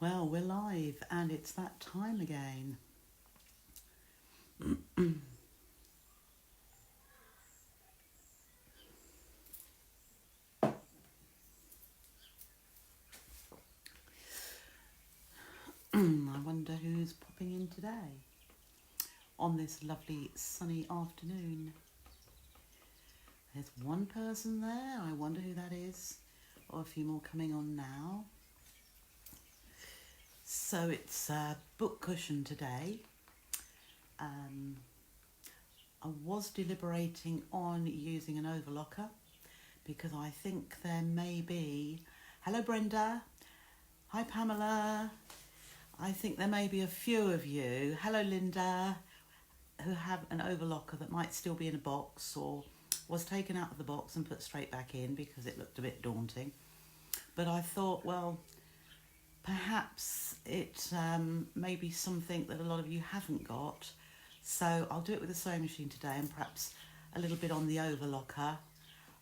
Well, we're live and it's that time again. I wonder who's popping in today on this lovely sunny afternoon. There's one person there. I wonder who that is. Or a few more coming on now. So it's a book cushion today. I was deliberating on using an overlocker because I think there may be... Hello Brenda. Hi Pamela. I think there may be a few of you, hello Linda, who have an overlocker that might still be in a box or was taken out of the box and put straight back in because it looked a bit daunting. But I thought, well, perhaps it may be something that a lot of you haven't got. So I'll do it with a sewing machine today and perhaps a little bit on the overlocker.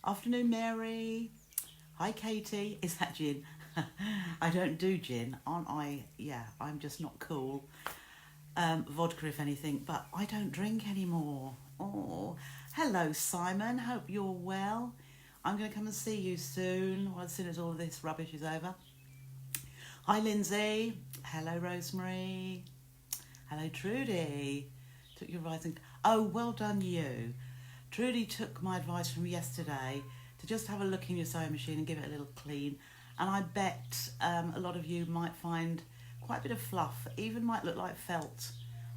Afternoon, Mary. Hi, Katie. Is that gin? I don't do gin, aren't I? Yeah, I'm just not cool. Vodka, if anything, but I don't drink anymore. Oh, hello, Simon. Hope you're well. I'm going to come and see you soon, well, as soon as all of this rubbish is over. Hi, Lindsay. Hello, Rosemary. Hello, Trudy. Took your advice and... Oh, well done, you. Trudy took my advice from yesterday to just have a look in your sewing machine and give it a little clean. And I bet a lot of you might find quite a bit of fluff. It even might look like felt.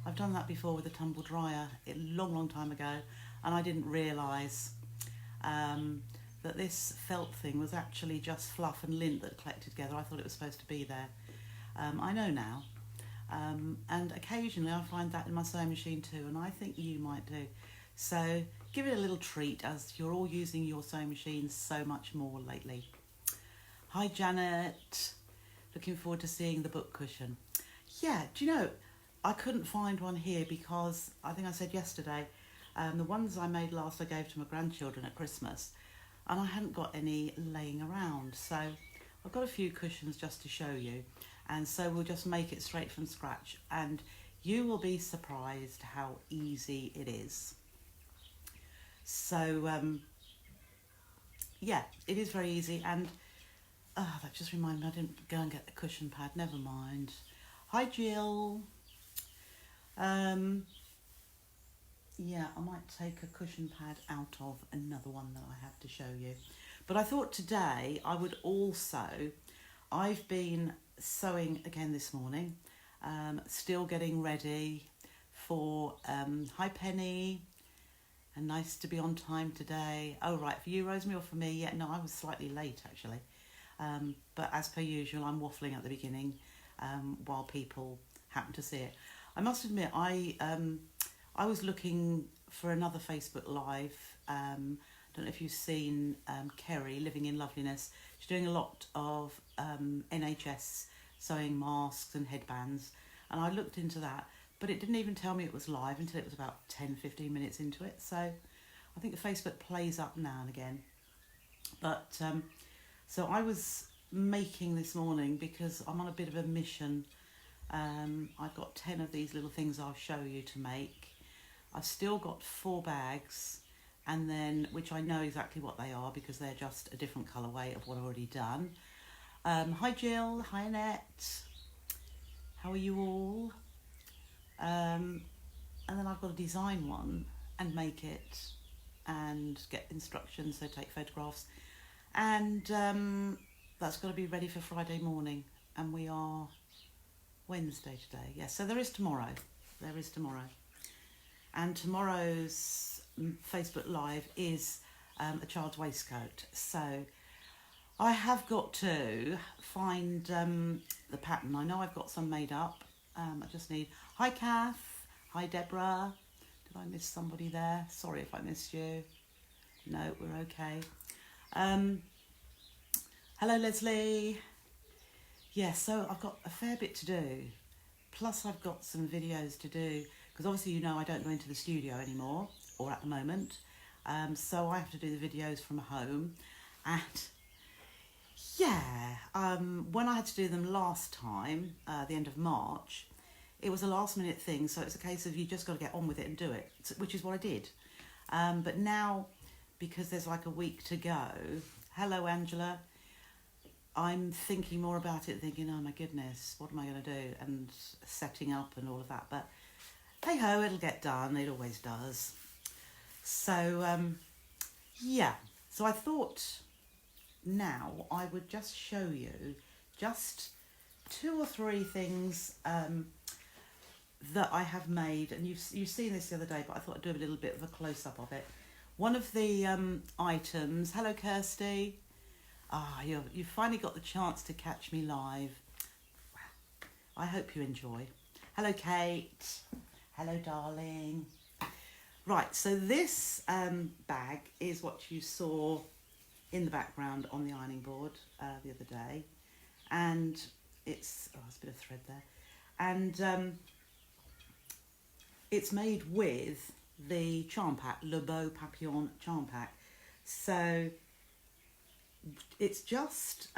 I've done that before with a tumble dryer a long time ago. And I didn't realise that this felt thing was actually just fluff and lint that collected together. I thought it was supposed to be there. I know now. And occasionally I find that in my sewing machine too. And I think you might do. So give it a little treat as you're all using your sewing machines so much more lately. Hi Janet, looking forward to seeing the book cushion. Yeah, do you know, I couldn't find one here because I think I said yesterday, the ones I made last I gave to my grandchildren at Christmas and I hadn't got any laying around. So I've got a few cushions just to show you, and so we'll just make it straight from scratch and you will be surprised how easy it is. So yeah, it is very easy. And that just reminded me, I didn't go and get the cushion pad, never mind. Hi Jill. Yeah, I might take a cushion pad out of another one that I have to show you. But I thought today I would also, I've been sewing again this morning, still getting ready for, hi Penny, and nice to be on time today. Oh right, for you Rosemary or for me? Yeah, no, I was slightly late actually. But as per usual, I'm waffling at the beginning while people happen to see it. I must admit, I was looking for another Facebook Live. Don't know if you've seen Kerry, Living in Loveliness. She's doing a lot of NHS sewing masks and headbands. And I looked into that, but it didn't even tell me it was live until it was about 10-15 minutes into it. So I think the Facebook plays up now and again. But... so I was making this morning because I'm on a bit of a mission. I've got 10 of these little things I'll show you to make. I've still got 4 bags, and then, which I know exactly what they are because they're just a different colourway of what I've already done. Hi Jill, hi Annette. How are you all? And then I've got to design one and make it and get instructions, so take photographs. And that's got to be ready for Friday morning. And we are Wednesday today. Yes, so there is tomorrow. There is tomorrow. And tomorrow's Facebook Live is a child's waistcoat. So I have got to find the pattern. I know I've got some made up. I just need... Hi, Kath. Hi, Deborah. Did I miss somebody there? Sorry if I missed you. No, we're okay. Hello Leslie. Yeah, so I've got a fair bit to do, plus I've got some videos to do because obviously you know I don't go into the studio anymore, or at the moment, so I have to do the videos from home. And Yeah, when I had to do them last time, the end of March, it was a last minute thing, so it's a case of you just got to get on with it and do it, which is what I did. But now, because there's like a week to go, hello Angela, I'm thinking more about it, thinking, oh my goodness, what am I going to do? And setting up and all of that. But hey ho, it'll get done, it always does. So, yeah, so I thought now I would just show you just 2 or 3 things that I have made, and you've seen this the other day, but I thought I'd do a little bit of a close-up of it. One of the items, hello Kirsty, you finally got the chance to catch me live. I hope you enjoy. Hello Kate, hello darling. Right, so this bag is what you saw in the background on the ironing board the other day, and it's there's a bit of thread there, and it's made with the charm pack, Le Beau Papillon charm pack. So it's just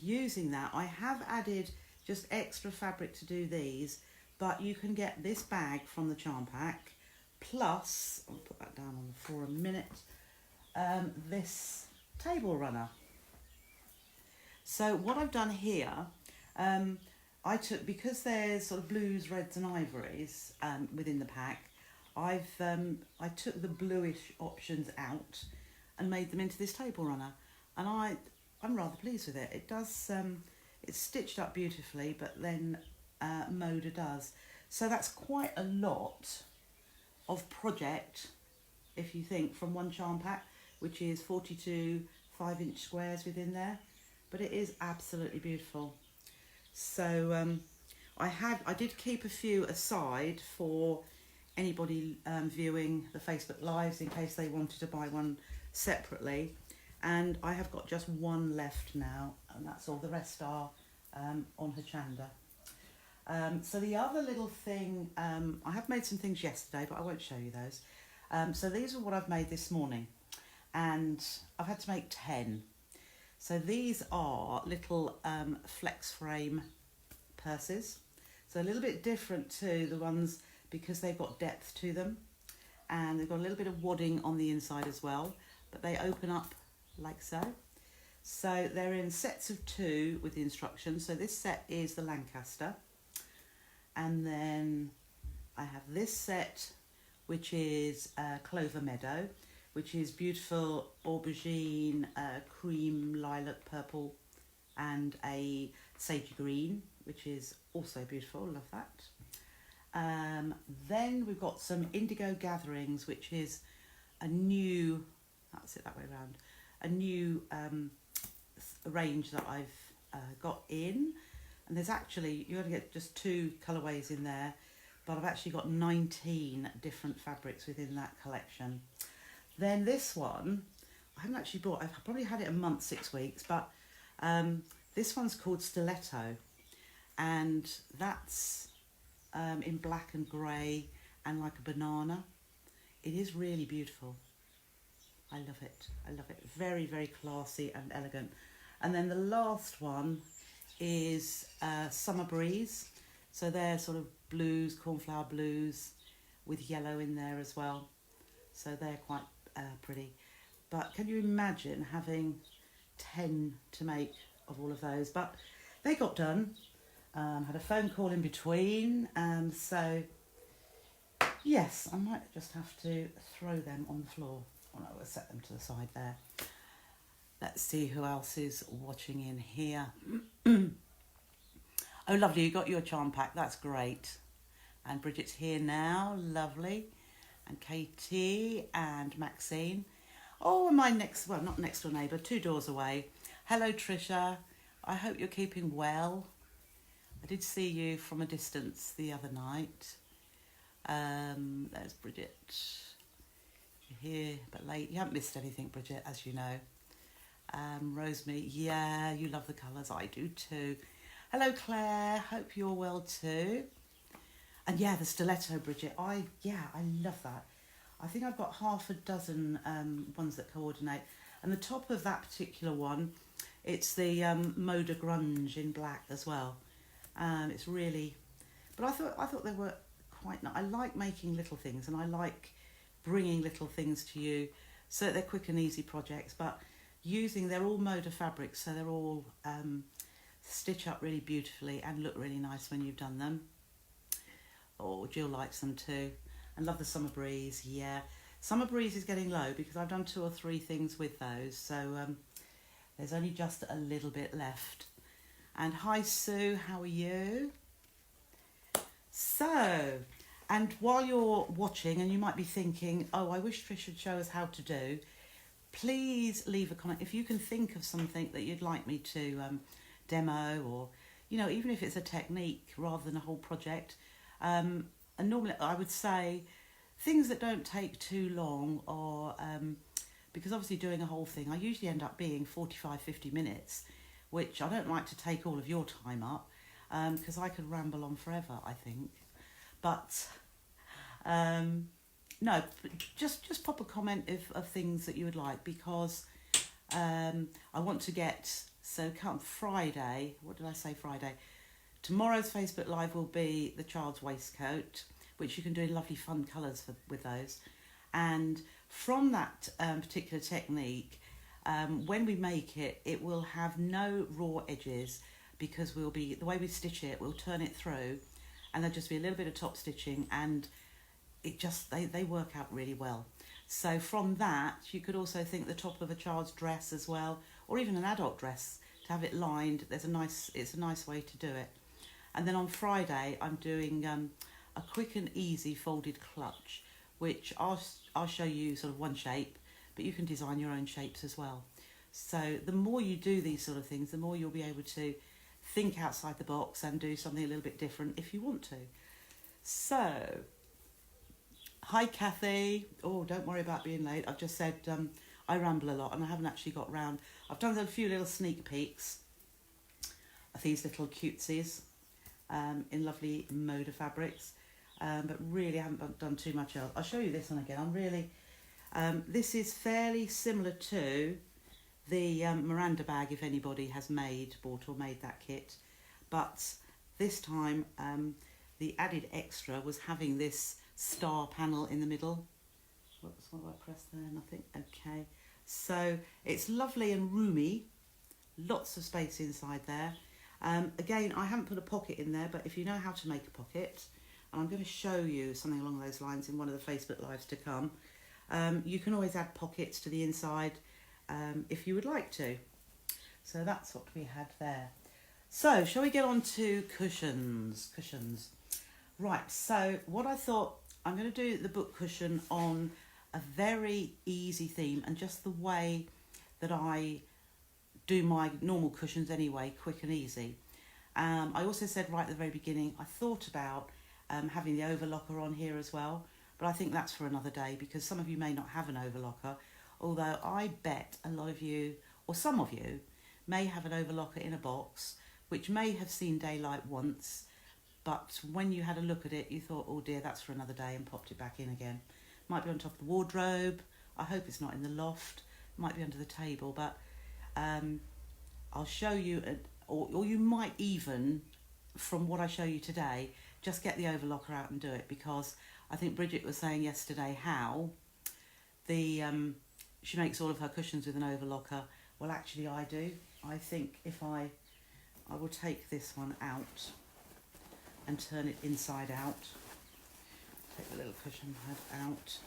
using that. I have added just extra fabric to do these, but you can get this bag from the charm pack, plus, I'll put that down on the floor a minute, this table runner. So what I've done here, I took, because there's sort of blues, reds and ivories within the pack, I took the bluish options out and made them into this table runner, and I'm rather pleased with it. It does, it's stitched up beautifully, but then Moda does. So that's quite a lot of project, if you think, from one charm pack, which is 42 5-inch squares within there, but it is absolutely beautiful. So I did keep a few aside for anybody viewing the Facebook Lives in case they wanted to buy one separately, and I have got just one left now, and that's all. The rest are on Hochanda. So the other little thing, I have made some things yesterday, but I won't show you those. So these are what I've made this morning, and I've had to make 10. So these are little flex frame purses. So a little bit different to the ones because they've got depth to them, and they've got a little bit of wadding on the inside as well, but they open up like so. So they're in sets of 2 with the instructions. So this set is the Lancaster, and then I have this set, which is Clover Meadow, which is beautiful aubergine, cream, lilac, purple, and a sagey green, which is also beautiful. Love that. Then we've got some Indigo Gatherings, which is a new, that's it that way around, a new range that I've got in. And there's actually, you only get just 2 colourways in there, but I've actually got 19 different fabrics within that collection. Then this one, I haven't actually bought, I've probably had it a month, 6 weeks, but this one's called Stiletto, and that's in black and grey and like a banana. It is really beautiful. I love it. I love it. Very, very classy and elegant. And then the last one is Summer Breeze. So they're sort of blues, cornflower blues, with yellow in there as well. So they're quite pretty. But can you imagine having 10 to make of all of those? But they got done. Had a phone call in between. So yes, I might just have to throw them on the floor. Oh no, we'll set them to the side there. Let's see who else is watching in here. Oh, lovely, you got your charm pack. That's great. And Bridget's here now. Lovely. And Katie and Maxine. Oh, and my next, well, not next door neighbour, 2 doors away. Hello, Trisha. I hope you're keeping well. I did see you from a distance the other night. There's Bridget. You're here, but late. You haven't missed anything, Bridget, as you know. Rosemary, yeah, you love the colours. I do too. Hello, Claire. Hope you're well too. And yeah, the stiletto, Bridget. I love that. I think I've got half a dozen ones that coordinate. And the top of that particular one It's the Moda Grunge in black as well. It's really, but I thought they were quite nice. I like making little things, and I like bringing little things to you so that they're quick and easy projects, but they're all Moda fabrics, so they're all stitch up really beautifully and look really nice when you've done them. Oh, Jill likes them too. I love the Summer Breeze. Yeah, Summer Breeze is getting low because I've done 2 or 3 things with those, so there's only just a little bit left. And hi Sue, how are you? So, and while you're watching, and you might be thinking, oh, I wish Trish would show us how to do, please leave a comment. If you can think of something that you'd like me to demo, or, you know, even if it's a technique rather than a whole project. And normally I would say things that don't take too long, or because obviously doing a whole thing, I usually end up being 45-50 minutes, which I don't like to take all of your time up, because I could ramble on forever, I think. But no, just pop a comment of things that you would like, because I want to get, so come Friday, what did I say Friday? Tomorrow's Facebook Live will be the child's waistcoat, which you can do in lovely fun colours with those. And from that particular technique, when we make it, it will have no raw edges, because the way we stitch it, we'll turn it through, and there'll just be a little bit of top stitching, and it just, they work out really well. So from that, you could also think the top of a child's dress as well, or even an adult dress, to have it lined. It's a nice way to do it. And then on Friday, I'm doing a quick and easy folded clutch, which I'll show you sort of one shape, but you can design your own shapes as well. So the more you do these sort of things, the more you'll be able to think outside the box and do something a little bit different if you want to. So, hi Kathy. Oh, don't worry about being late. I've just said I ramble a lot, and I haven't actually got round. I've done a few little sneak peeks of these little cutesies in lovely Moda fabrics, but really I haven't done too much else. I'll show you this one again. I'm really, this is fairly similar to the Miranda bag, if anybody has bought or made that kit, but this time the added extra was having this star panel in the middle. What do I press there? Nothing. Okay, so it's lovely and roomy, lots of space inside there. Again, I haven't put a pocket in there, but if you know how to make a pocket, and I'm going to show you something along those lines in one of the Facebook Lives to come, you can always add pockets to the inside if you would like to. So that's what we had there. So shall we get on to cushions? Right, so what I thought, I'm going to do the book cushion on a very easy theme, and just the way that I do my normal cushions anyway, quick and easy. I also said right at the very beginning, I thought about having the overlocker on here as well, but I think that's for another day, because some of you may not have an overlocker, although I bet a lot of you, or some of you, may have an overlocker in a box, which may have seen daylight once, but when you had a look at it, you thought, oh dear, that's for another day, and popped it back in again. Might be on top of the wardrobe. I hope it's not in the loft. Might be under the table, but I'll show you, or you might even, from what I show you today, just get the overlocker out and do it, because I think Bridget was saying yesterday how she makes all of her cushions with an overlocker. Well, actually I do. I think if I will take this one out and turn it inside out. Take the little cushion head out,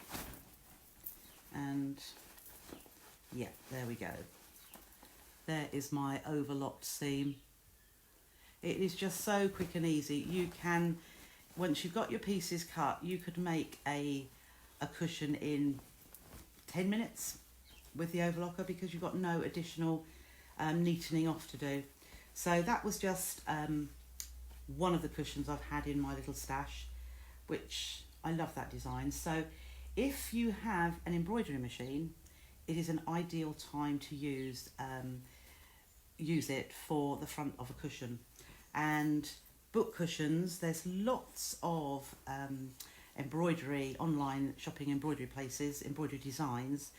and yeah, there we go. There is my overlocked seam. It is just so quick and easy. You can, once you've got your pieces cut, you could make a cushion in 10 minutes with the overlocker, because you've got no additional neatening off to do. So that was just one of the cushions I've had in my little stash, which I love that design. So if you have an embroidery machine, it is an ideal time to use it for the front of a cushion. And book cushions, there's lots of embroidery, online shopping embroidery places, embroidery designs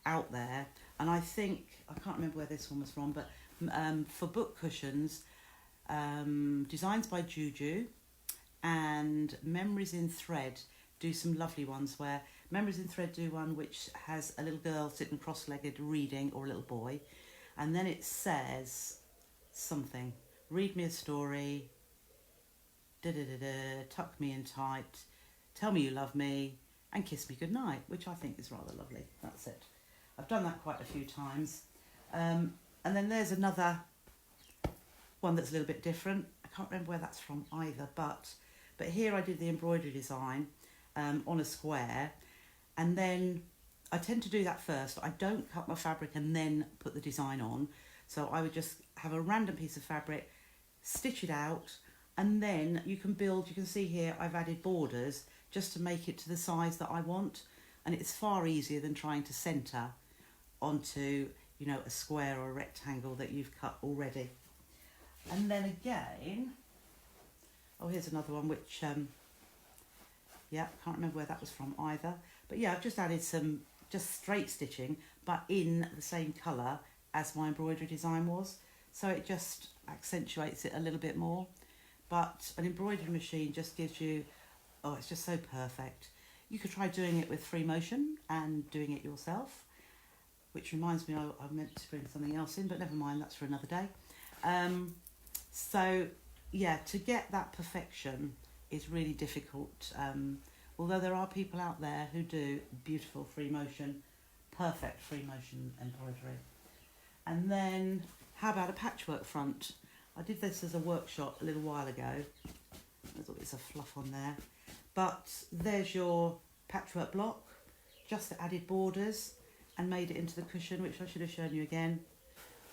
out there. And I think, I can't remember where this one was from, but for book cushions, designs by Juju and Memories in Thread do some lovely ones where Memories in Thread do one which has a little girl sitting cross-legged reading, or a little boy, and then it says something, read me a story, tuck me in tight, tell me you love me, and kiss me goodnight, which I think is rather lovely. That's it. I've done that quite a few times. And then there's another one that's a little bit different. I can't remember where that's from either, but here I did the embroidery design on a square, and then I tend to do that first. I don't cut my fabric and then put the design on. So I would just have a random piece of fabric, stitch it out, and then you can build. You can see here I've added borders just to make it to the size that I want, and it's far easier than trying to centre onto, you know, a square or a rectangle that you've cut already. And then again, oh, here's another one which yeah, can't remember where that was from either, but yeah, I've just added some just straight stitching but in the same colour as my embroidery design was, so it just accentuates it a little bit more. But an embroidery machine just gives you, oh, it's just so perfect. You could try doing it with free motion and doing it yourself, which reminds me, I meant to bring something else in, but never mind, that's for another day. So yeah, to get that perfection is really difficult, although there are people out there who do beautiful free motion, perfect free motion embroidery. And then how about a patchwork front? I did this as a workshop a little while ago. There's all this fluff on there, but there's your patchwork block, just added borders and made it into the cushion, which I should have shown you again,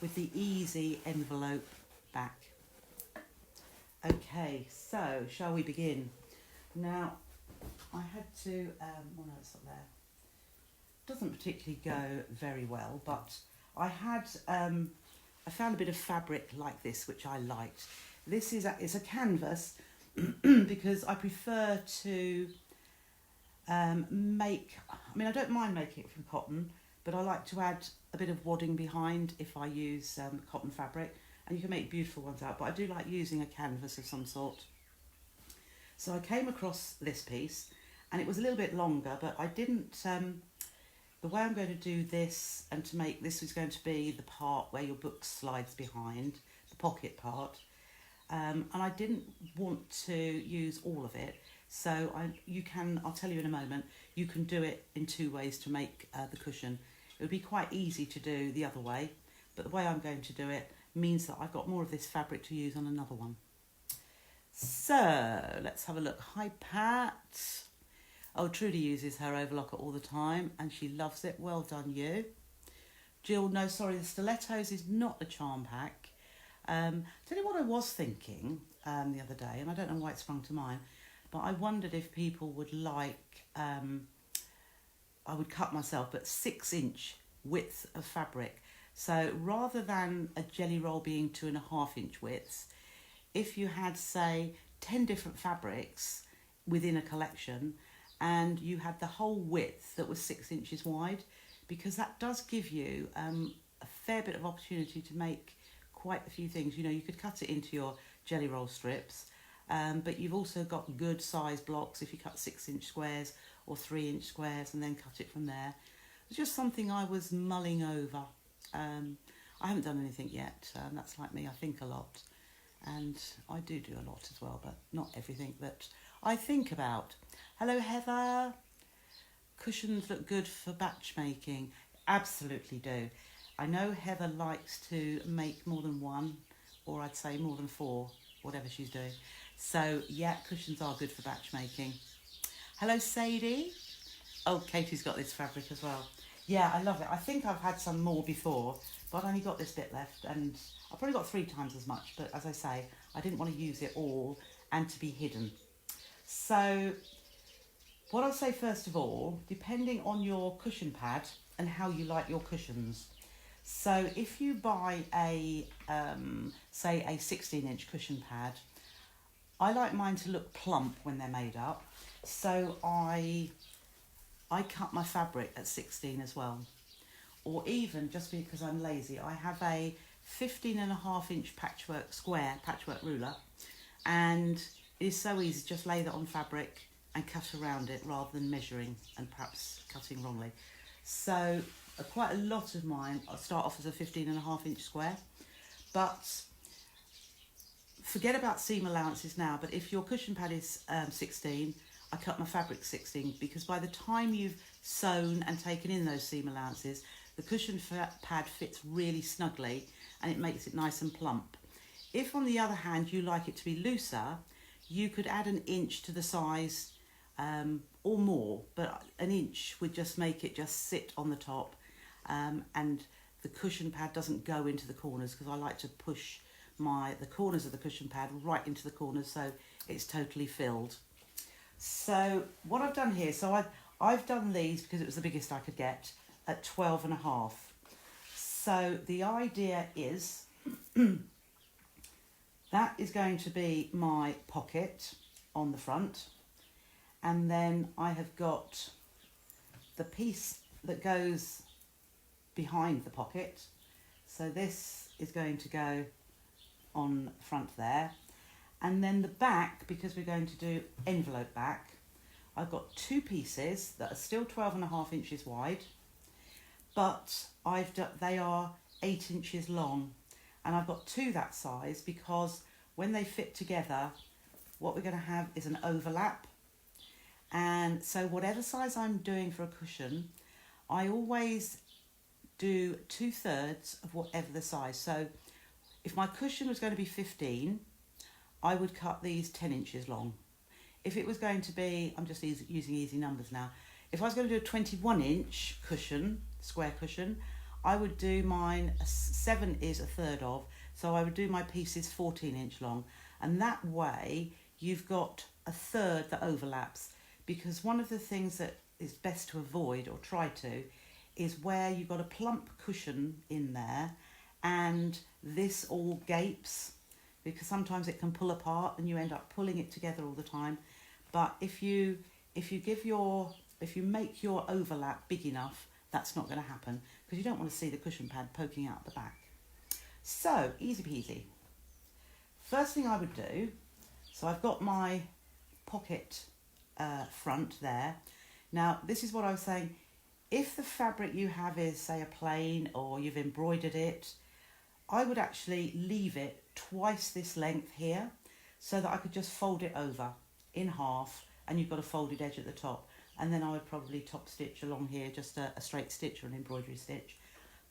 with the easy envelope back. Okay, so shall we begin? Now, I had to, oh no, it's not there. Doesn't particularly go very well, but I had, I found a bit of fabric like this, which I liked. This is it's a canvas because I prefer to make, I mean, I don't mind making it from cotton, but I like to add a bit of wadding behind if I use cotton fabric, and you can make beautiful ones out, but I do like using a canvas of some sort. So I came across this piece, and it was a little bit longer, but I didn't, the way I'm going to do this, and to make this is going to be the part where your book slides behind, the pocket part, and I didn't want to use all of it, so I'll tell you in a moment, you can do it in two ways to make the cushion. It would be quite easy to do the other way, but the way I'm going to do it means that I've got more of this fabric to use on another one. So let's have a look. Hi Pat. Oh, Trudy uses her overlocker all the time and she loves it. Well done you. Jill, no, sorry, the stilettos is not the charm pack. Tell you what I was thinking the other day, and I don't know why it sprung to mind, but I wondered if people would like, I would cut myself, but 6-inch width of fabric. So rather than a jelly roll being 2.5-inch widths, if you had, say, 10 different fabrics within a collection and you had the whole width that was 6 inches wide, because that does give you a fair bit of opportunity to make quite a few things. You know, you could cut it into your jelly roll strips, but you've also got good size blocks if you cut 6-inch squares or 3-inch squares and then cut it from there. It's just something I was mulling over. I haven't done anything yet. That's like me, I think a lot. And I do a lot as well, but not everything that I think about. Hello, Heather. Cushions look good for batch making. Absolutely do. I know Heather likes to make more than one, or I'd say more than 4, whatever she's doing. So, yeah, cushions are good for batch making. Hello, Sadie. Oh, Katie's got this fabric as well. Yeah, I love it. I think I've had some more before, but I've only got this bit left, and I've probably got 3 times as much, but as I say, I didn't want to use it all and to be hidden. So what I'll say first of all, depending on your cushion pad and how you like your cushions. So if you buy a, say a 16-inch cushion pad, I like mine to look plump when they're made up. So I cut my fabric at 16 as well. Or even, just because I'm lazy, I have a 15.5 inch patchwork ruler, and it's so easy. Just lay that on fabric and cut around it rather than measuring and perhaps cutting wrongly. So quite a lot of mine, I'll start off as a 15.5 inch square, but forget about seam allowances now. But if your cushion pad is 16, I cut my fabric 16, because by the time you've sewn and taken in those seam allowances, the cushion pad fits really snugly and it makes it nice and plump. If on the other hand you like it to be looser, you could add an inch to the size or more, but an inch would just make it just sit on the top, and the cushion pad doesn't go into the corners, because I like to push the corners of the cushion pad right into the corners so it's totally filled. So what I've done here, so I've done these because it was the biggest I could get at 12.5. So the idea is that is going to be my pocket on the front, and then I have got the piece that goes behind the pocket. So this is going to go on the front there, and then the back, because we're going to do envelope back, I've got two pieces that are still 12.5 inches wide, but they are 8 inches long, and I've got two that size because when they fit together, what we're going to have is an overlap. And so whatever size I'm doing for a cushion, I always do 2/3 of whatever the size. So if my cushion was going to be 15, I would cut these 10 inches long. If it was going to be, I'm just using easy numbers now, if I was going to do a 21-inch cushion, square cushion, I would do mine, 7 is 1/3 of, so I would do my pieces 14-inch long. And that way you've got 1/3 that overlaps, because one of the things that is best to avoid, or try to, is where you've got a plump cushion in there and this all gapes, because sometimes it can pull apart and you end up pulling it together all the time. But if you make your overlap big enough, that's not going to happen, because you don't want to see the cushion pad poking out the back. So easy peasy. First thing I would do, so I've got my pocket front there. Now this is what I was saying, if the fabric you have is, say, a plain or you've embroidered it, I would actually leave it twice this length here, so that I could just fold it over in half, and you've got a folded edge at the top, and then I would probably top stitch along here, just a straight stitch or an embroidery stitch.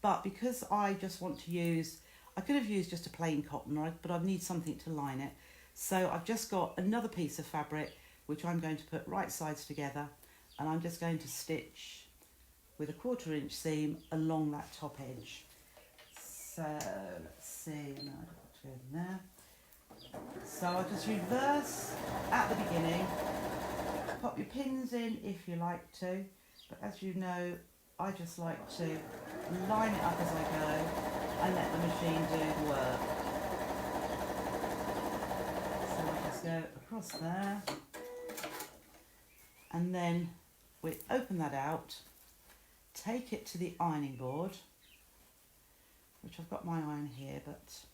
But because I just want to use, I could have used just a plain cotton, but I need something to line it. So I've just got another piece of fabric which I'm going to put right sides together, and I'm just going to stitch with a 1/4 inch seam along that top edge. So let's see, now I've got to go in there. So I'll just reverse at the beginning, pop your pins in if you like to, but as you know, I just like to line it up as I go and let the machine do the work. So I'll just go across there, and then we open that out, take it to the ironing board, which I've got my iron here, but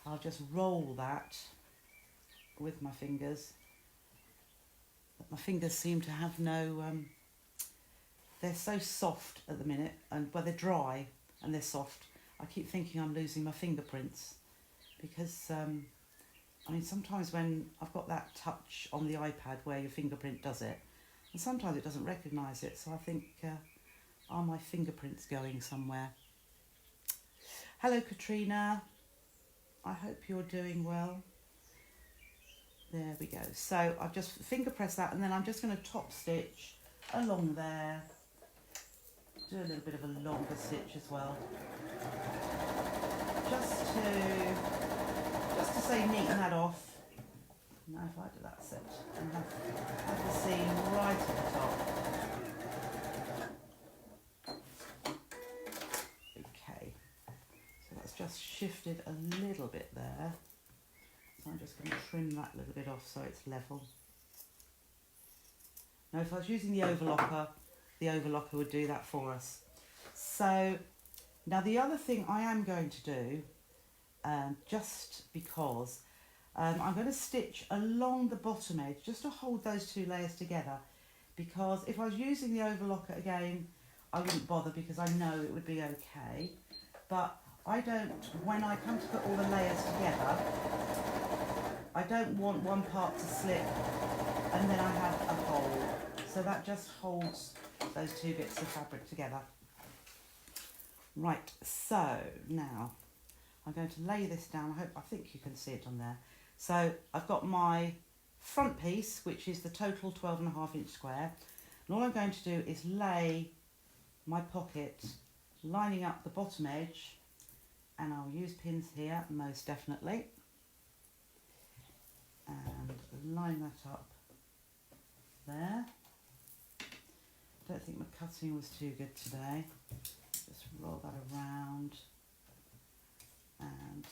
I'll just roll that with my fingers. But my fingers seem to have no, they're so soft at the minute, and well, they're dry and they're soft. I keep thinking I'm losing my fingerprints, because I mean, sometimes when I've got that touch on the iPad where your fingerprint does it, and sometimes it doesn't recognise it, so I think, are my fingerprints going somewhere? Hello Katrina, I hope you're doing well. There we go. So I've just finger pressed that, and then I'm just going to top stitch along there. Do a little bit of a longer stitch as well, just to say neaten that off. Now if I do that set and have the seam right at the top. Okay, so that's just shifted a little bit there. So I'm just going to trim that little bit off so it's level. Now if I was using the overlocker would do that for us. So Now the other thing I am going to do, just because I'm going to stitch along the bottom edge just to hold those two layers together, because if I was using the overlocker again I wouldn't bother because I know it would be okay, but I don't, when I come to put all the layers together, I don't want one part to slip and then I have a hole, so that just holds those two bits of fabric together. Right, so now I'm going to lay this down. I think you can see it on there. So I've got my front piece, which is the total 12.5-inch square, and all I'm going to do is lay my pocket lining up the bottom edge, and I'll use pins here most definitely, and line that up there. Don't think my cutting was too good today. Just roll that around, and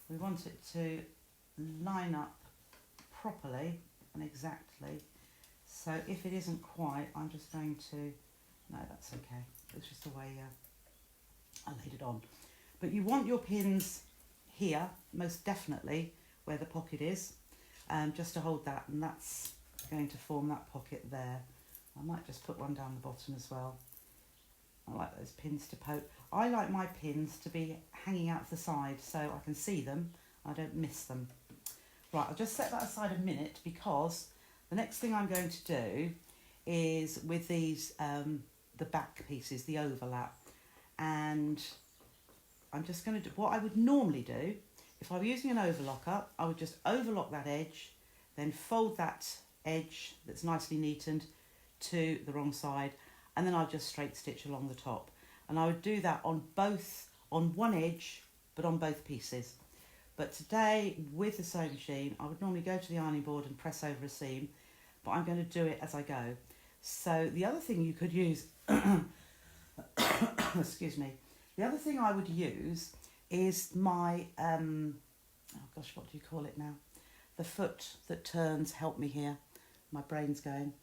we want it to line up properly and exactly. So if it isn't quite, I'm just going to, no, that's okay. It's just the way I laid it on. But you want your pins here, most definitely, where the pocket is, just to hold that, and that's going to form that pocket there. I might just put one down the bottom as well. I like those pins to poke. I like my pins to be hanging out the side so I can see them, I don't miss them. Right, I'll just set that aside a minute, because the next thing I'm going to do is with these, the back pieces, the overlap, and I'm just going to do what I would normally do. If I were using an overlocker, I would just overlock that edge, then fold that edge that's nicely neatened to the wrong side, and then I'll just straight stitch along the top. And I would do that on one edge, but on both pieces. But today, with the sewing machine, I would normally go to the ironing board and press over a seam, but I'm going to do it as I go. So the other thing you could use, excuse me, the other thing I would use is my, oh gosh, what do you call it now? The foot that turns, help me here, my brain's going.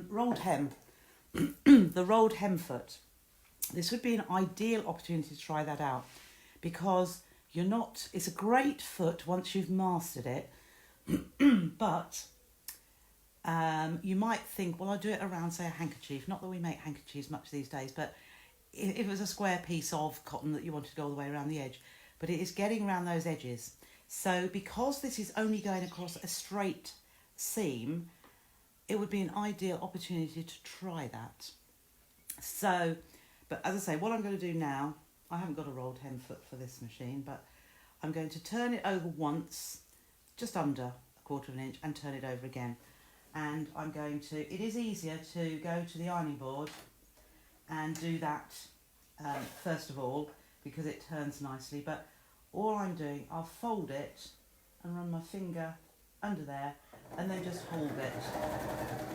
Rolled hem, the rolled hem foot. This would be an ideal opportunity to try that out, because it's a great foot once you've mastered it, but you might think, well, I'll do it around, say, a handkerchief. Not that we make handkerchiefs much these days, but if it was a square piece of cotton that you wanted to go all the way around the edge, but it is getting around those edges. So because this is only going across a straight seam, it would be an ideal opportunity to try that. So, but as I say, what I'm going to do now, I haven't got a rolled hem foot for this machine, but I'm going to turn it over once, just under 1/4 inch, and turn it over again. And I'm going to, it is easier to go to the ironing board and do that first of all, because it turns nicely. But all I'm doing, I'll fold it and run my finger under there, and then just hold it.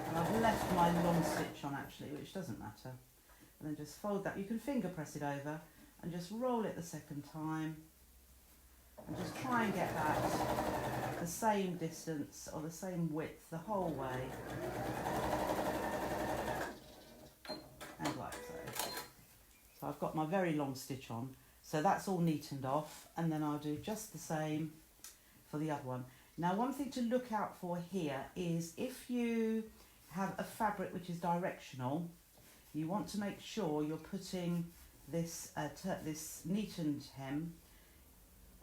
And I've left my long stitch on actually, which doesn't matter. And then just fold that. You can finger press it over and just roll it the second time, and just try and get that the same distance or the same width the whole way, and like so. So I've got my very long stitch on, so that's all neatened off, and then I'll do just the same for the other one. Now, one thing to look out for here is if you have a fabric which is directional, you want to make sure you're putting this this neatened hem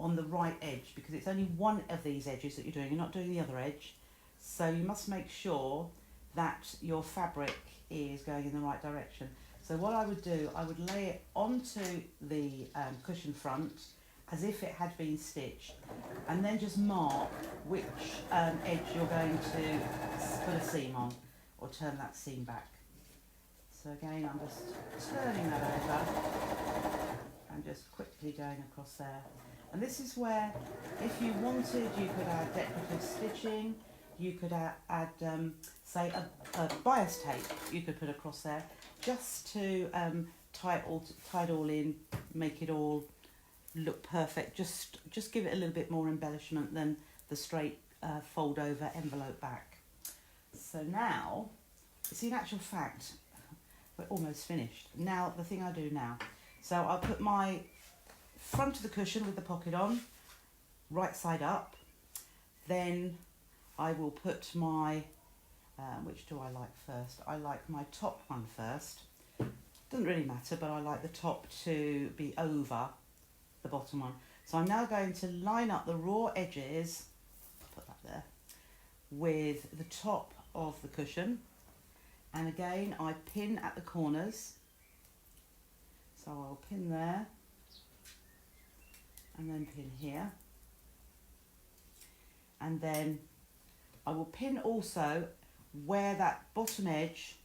on the right edge, because it's only one of these edges that you're doing. You're not doing the other edge. So you must make sure that your fabric is going in the right direction. So what I would do, I would lay it onto the cushion front as if it had been stitched, and then just mark which edge you're going to put a seam on, or turn that seam back. So again, I'm just turning that over and just quickly going across there. And this is where, if you wanted, you could add decorative stitching, you could add say, a bias tape you could put across there, just to tie it all in, make it all look perfect. Just give it a little bit more embellishment than the straight fold over envelope back. So now, see, in actual fact, we're almost finished. Now, the thing I do now, so I'll put my front of the cushion with the pocket on, right side up. Then I will put my, which do I like first? I like my top one first. Doesn't really matter, but I like the top to be over the bottom one. So I'm now going to line up the raw edges, put that there, with the top of the cushion. And again, I pin at the corners. So I'll pin there, and then pin here. And then I will pin also where that bottom edge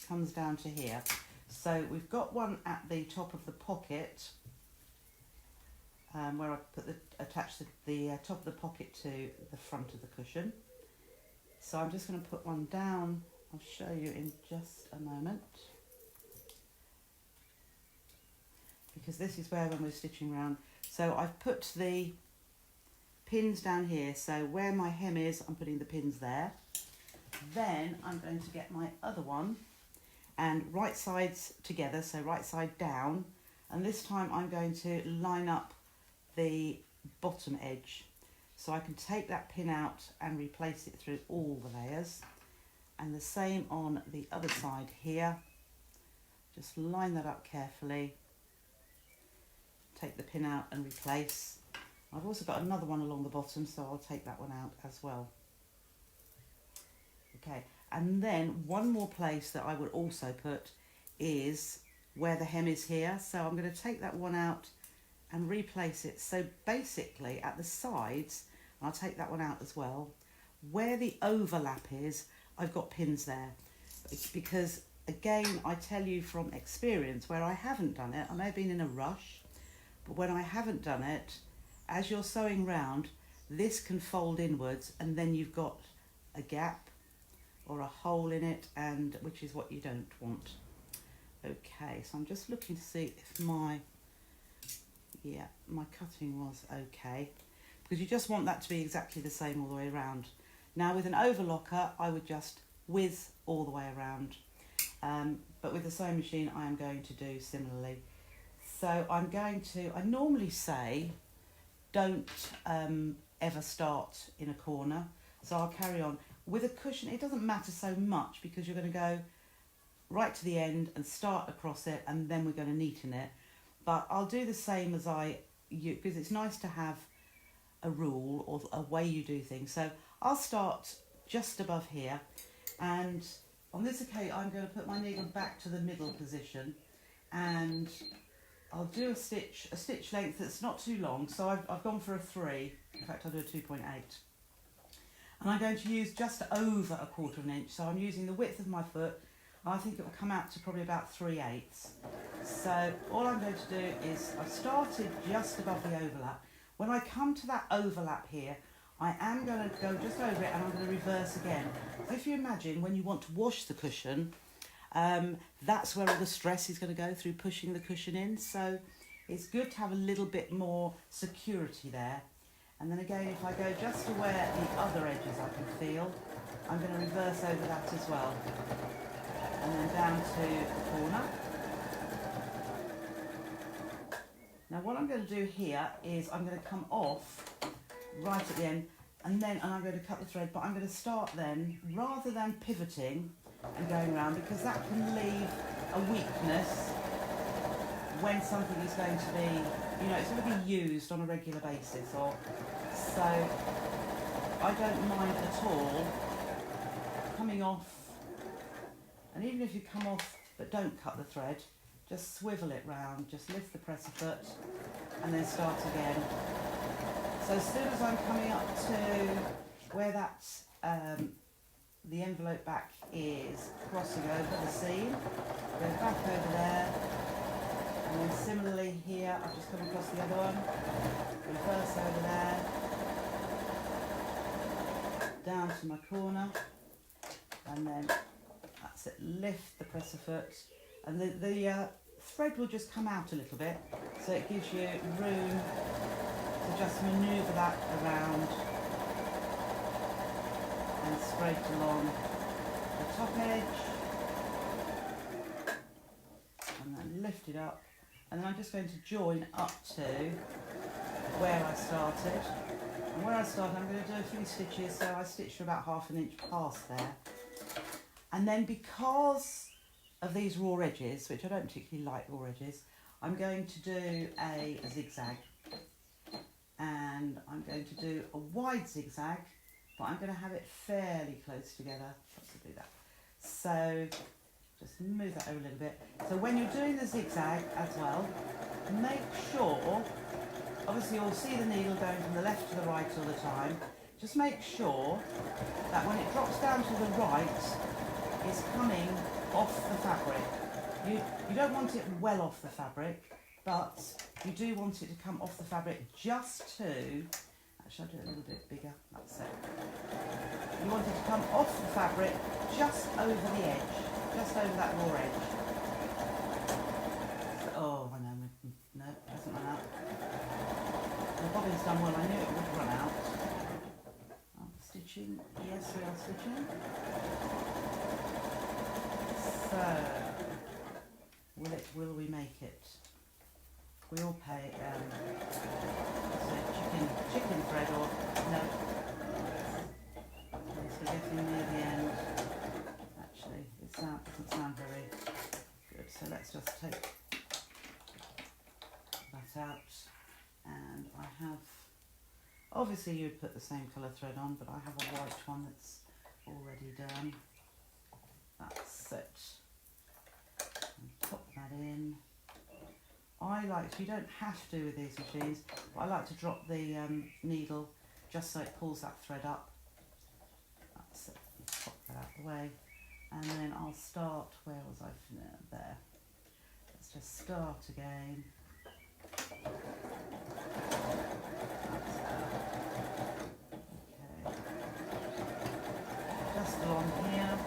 comes down to here. So we've got one at the top of the pocket, where I put attach the top of the pocket to the front of the cushion. So I'm just going to put one down. I'll show you in just a moment, because this is where when we're stitching around. So I've put the pins down here, so where my hem is, I'm putting the pins there. Then I'm going to get my other one and right sides together, so right side down, and this time I'm going to line up the bottom edge, so I can take that pin out and replace it through all the layers. And the same on the other side here. Just line that up carefully, take the pin out and replace. I've also got another one along the bottom, so I'll take that one out as well. Okay, and then one more place that I would also put is where the hem is here. So I'm going to take that one out and replace it. So basically at the sides, I'll take that one out as well. Where the overlap is, I've got pins there. Because again, I tell you from experience, where I haven't done it, I may have been in a rush, but when I haven't done it, as you're sewing round, this can fold inwards and then you've got a gap or a hole in it, and which is what you don't want. Okay, so I'm just looking to see if my cutting was okay, because you just want that to be exactly the same all the way around. Now with an overlocker, I would just whiz all the way around, but with the sewing machine I am going to do similarly. So I normally say don't ever start in a corner, so I'll carry on. With a cushion it doesn't matter so much, because you're going to go right to the end and start across it, and then we're going to neaten it. But I'll do the same as because it's nice to have a rule or a way you do things. So I'll start just above here, and on this occasion I'm going to put my needle back to the middle position, and I'll do a stitch length that's not too long. So I've gone for a 3, in fact I'll do a 2.8. And I'm going to use just over 1/4 inch, so I'm using the width of my foot. I think it will come out to probably about 3/8. So all I'm going to do is, I've started just above the overlap. When I come to that overlap here, I am going to go just over it and I'm going to reverse again. So if you imagine when you want to wash the cushion, that's where all the stress is going to go through pushing the cushion in. So it's good to have a little bit more security there. And then again, if I go just to where the other edges I can feel, I'm going to reverse over that as well. And then down to the corner. Now what I'm going to do here is I'm going to come off right at the end, and I'm going to cut the thread, but I'm going to start then, rather than pivoting and going around, because that can leave a weakness when something is going to be, it's going to be used on a regular basis. So I don't mind at all coming off, and even if you come off but don't cut the thread, just swivel it round, just lift the presser foot and then start again. So as soon as I'm coming up to where that the envelope back is crossing over the seam, go back over there, and then similarly here I've just come across the other one, reverse over there, down to my corner, and then that's it, lift the presser foot, and the thread will just come out a little bit, so it gives you room to just manoeuvre that around and straight along the top edge, lift it up, and then I'm just going to join up to where I started. And where I started, I'm going to do a few stitches, so I stitched for about ½ inch past there. And then because of these raw edges, which I don't particularly like raw edges, I'm going to do a zigzag. And I'm going to do a wide zigzag, but I'm going to have it fairly close together. Let's do that. So just move that over a little bit. So when you're doing the zigzag as well, make sure, obviously you'll see the needle going from the left to the right all the time. Just make sure that when it drops down to the right, it's coming off the fabric. You don't want it well off the fabric, but you do want it to come off the fabric just to, actually I'll do it a little bit bigger, that's it. You want it to come off the fabric just over the edge, just over that raw edge. So, oh, I know, no, it doesn't run out. The bobbin's done well, I knew it would run out. Stitching, yes we are stitching. So, will we make it? We all pay chicken thread or no. Okay, so getting near the end. Actually, it doesn't sound very good. So let's just take that out. And I have, obviously you'd put the same colour thread on, but I have a white one that's already done. That's it. And pop that in. I like to, you don't have to with these machines, but I like to drop the needle just so it pulls that thread up. That's it. Pop that out of the way. And then I'll start, where was I? There. Let's just start again. Okay. Just along here.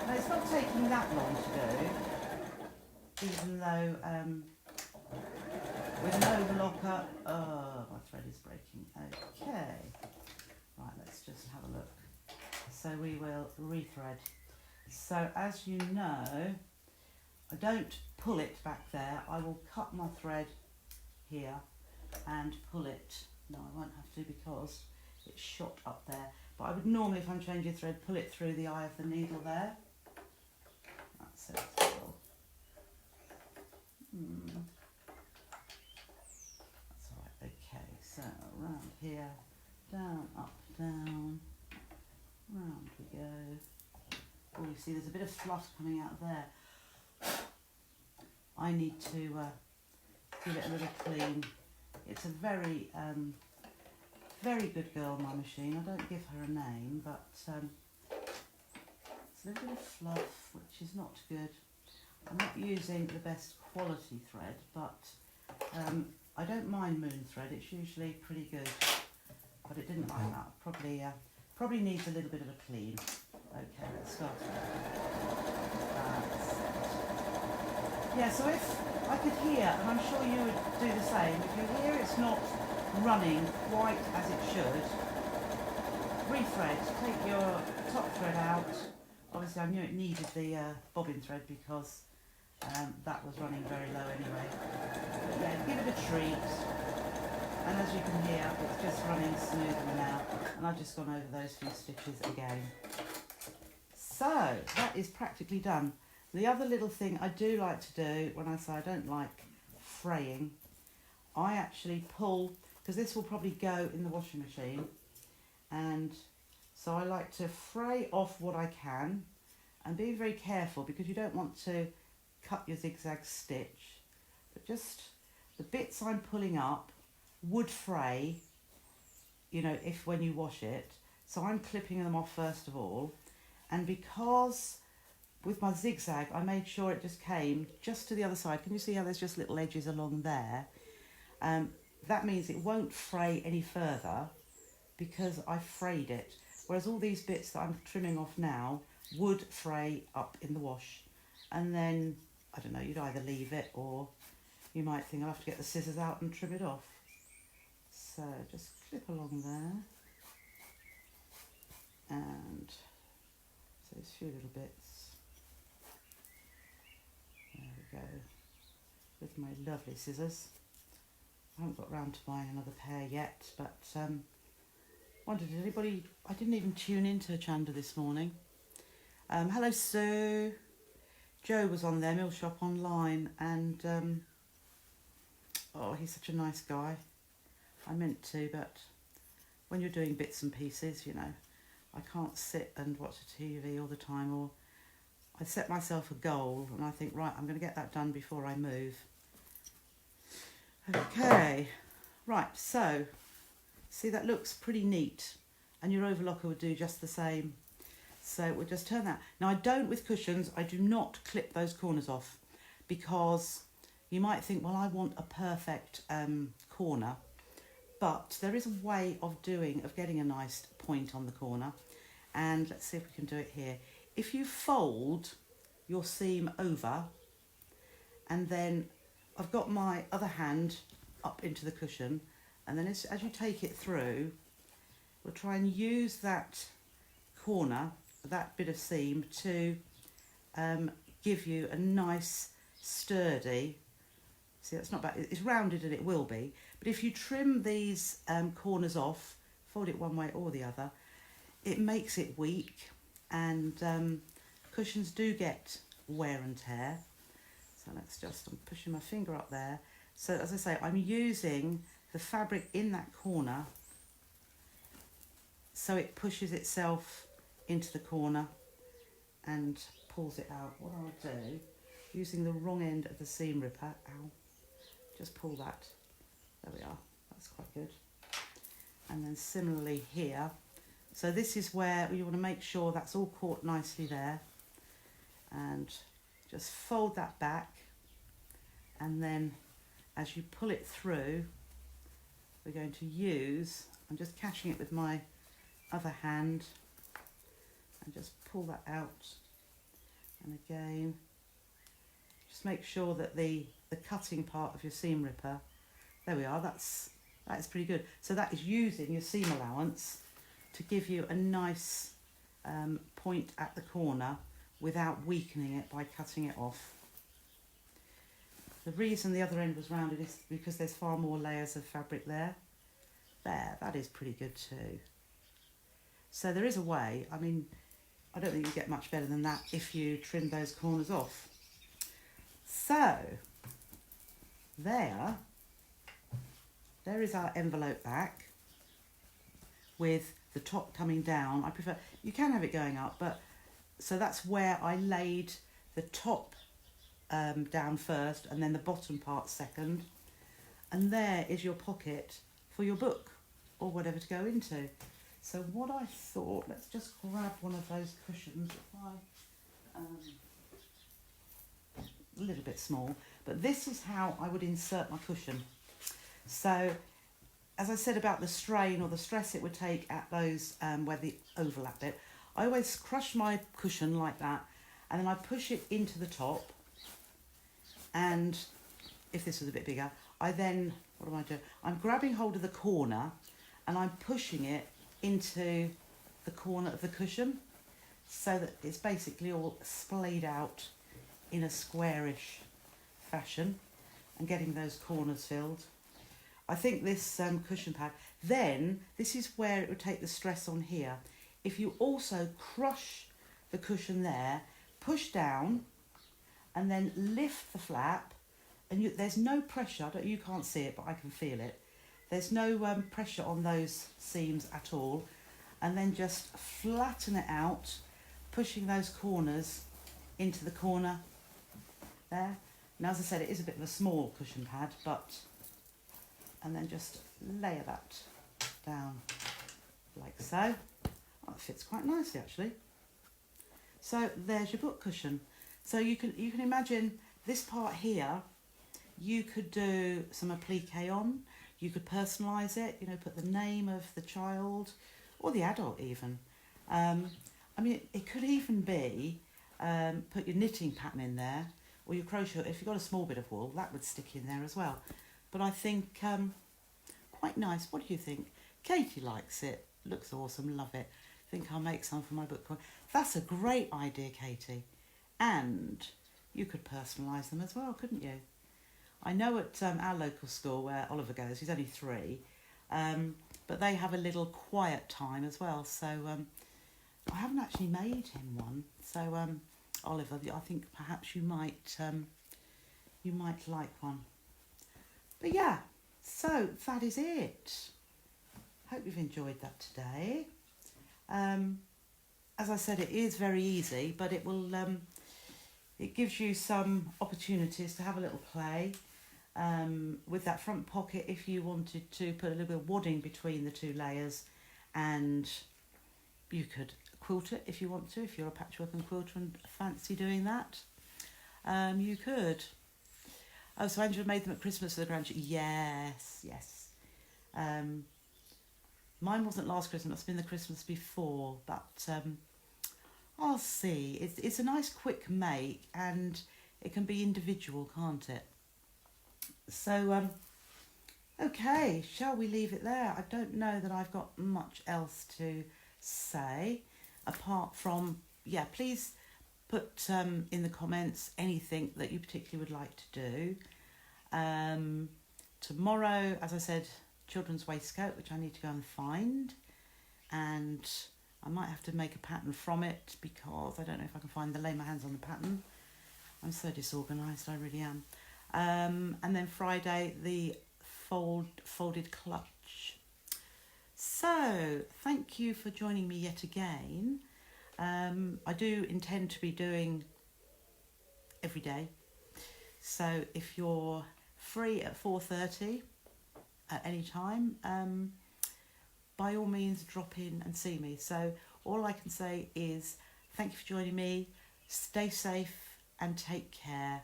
Now it's not taking that long to do, even though with an overlocker, oh, my thread is breaking. Okay, right, let's just have a look. So we will rethread. So as you know, I don't pull it back there. I will cut my thread here and pull it. No, I won't have to because it's shot up there. But I would normally, if I'm changing thread, pull it through the eye of the needle there. That's it. That's all right. Okay, so round here, down, up, down, round we go. Oh, you see, there's a bit of fluff coming out there. I need to give it a little clean. It's a very, very good girl, my machine. I don't give her a name, but it's a little bit of fluff, which is not good. I'm not using the best quality thread, but I don't mind moon thread. It's usually pretty good, but it didn't like that. Probably needs a little bit of a clean. Okay, let's start. Yeah, so if I could hear, and I'm sure you would do the same, if you hear it's not running quite as it should, rethread, take your top thread out. Obviously I knew it needed the bobbin thread because that was running very low anyway. But yeah, give it a treat. And as you can hear, it's just running smoothly now. And I've just gone over those few stitches again. So, that is practically done. The other little thing I do like to do, when I say I don't like fraying, I actually pull, because this will probably go in the washing machine, and so I like to fray off what I can, and be very careful, because you don't want to cut your zigzag stitch, but just the bits I'm pulling up would fray, you know, if when you wash it, so I'm clipping them off first of all, and because with my zigzag I made sure it just came just to the other side. Can you see how there's just little edges along there? That means it won't fray any further because I frayed it, whereas all these bits that I'm trimming off now would fray up in the wash, and then I don't know, you'd either leave it or you might think I'll have to get the scissors out and trim it off. So just clip along there, and so there's a few little bits. we go with my lovely scissors. I haven't got round to buying another pair yet, but wondered, did anybody, I didn't even tune into Chanda this morning. Hello Sue. Joe was on their Mill Shop Online, and oh, he's such a nice guy. I meant to, but when you're doing bits and pieces, you know, I can't sit and watch a TV all the time, or I set myself a goal and I think, right, I'm going to get that done before I move. Okay, right, so see, that looks pretty neat, and your overlocker would do just the same. So we'll just turn that. Now I don't, with cushions, I do not clip those corners off, because you might think, well, I want a perfect corner, but there is a way of getting a nice point on the corner, and let's see if we can do it here. If you fold your seam over, and then I've got my other hand up into the cushion, and then as you take it through, we'll try and use that corner, that bit of seam, to give you a nice sturdy, see, that's not bad, it's rounded and it will be, but if you trim these corners off, fold it one way or the other, it makes it weak, and cushions do get wear and tear. So let's just, I'm pushing my finger up there. So as I say, I'm using the fabric in that corner so it pushes itself into the corner and pulls it out. What I'll do, using the wrong end of the seam ripper, ow, just pull that, there we are, that's quite good. And then similarly here, so this is where you want to make sure that's all caught nicely there, and just fold that back, and then as you pull it through, we're going to use, I'm just catching it with my other hand, and just pull that out, and again just make sure that the cutting part of your seam ripper, there we are, that is pretty good. So that is using your seam allowance to give you a nice point at the corner without weakening it by cutting it off. The reason the other end was rounded is because there's far more layers of fabric there. There, that is pretty good too. So there is a way, I mean, I don't think you get much better than that if you trim those corners off. So, there is our envelope back with the top coming down. I prefer, you can have it going up, but so that's where I laid the top down first and then the bottom part second. And there is your pocket for your book or whatever to go into. So what I thought, let's just grab one of those cushions. A little bit small, but this is how I would insert my cushion. So as I said about the strain or the stress it would take at those where the overlap bit, I always crush my cushion like that, and then I push it into the top, and if this was a bit bigger, I then, what am I doing? I'm grabbing hold of the corner and I'm pushing it into the corner of the cushion so that it's basically all splayed out in a squarish fashion and getting those corners filled. I think this cushion pad, then this is where it would take the stress on here. If you also crush the cushion there, push down and then lift the flap, and there's no pressure, you can't see it but I can feel it. There's no pressure on those seams at all, and then just flatten it out, pushing those corners into the corner there. Now as I said, it is a bit of a small cushion pad, but, and then just layer that down like so. Oh, it fits quite nicely actually. So there's your book cushion. So you can imagine this part here, you could do some applique on, you could personalise it, you know, put the name of the child or the adult even. I mean, it could even be, put your knitting pattern in there, or your crochet, if you've got a small bit of wool, that would stick in there as well. But I think quite nice. What do you think? Katie likes it, looks awesome, love it. Think I'll make some for my book. That's a great idea, Katie. And you could personalise them as well, couldn't you? I know at our local school where Oliver goes, he's only 3, but they have a little quiet time as well. So I haven't actually made him one. So Oliver, I think perhaps you might like one. But yeah, so that is it. Hope you've enjoyed that today. As I said, it is very easy, but it will it gives you some opportunities to have a little play with that front pocket if you wanted to put a little bit of wadding between the 2 layers, and you could quilt it if you want to, if you're a patchwork and quilter and fancy doing that. You could. Oh, so Angela made them at Christmas for the grandchildren. Yes. Mine wasn't last Christmas, it's been the Christmas before, but I'll see. It's a nice quick make, and it can be individual, can't it? So, okay, shall we leave it there? I don't know that I've got much else to say, apart from, yeah, please put in the comments anything that you particularly would like to do. Tomorrow, as I said, children's waistcoat, which I need to go and find, and I might have to make a pattern from it because I don't know if I can lay my hands on the pattern. I'm so disorganised, I really am. And then Friday, the folded clutch. So, thank you for joining me yet again. I do intend to be doing every day. So, if you're free at 4:30 at any time, by all means drop in and see me. So all I can say is thank you for joining me. Stay safe and take care.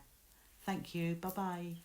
Thank you. Bye bye.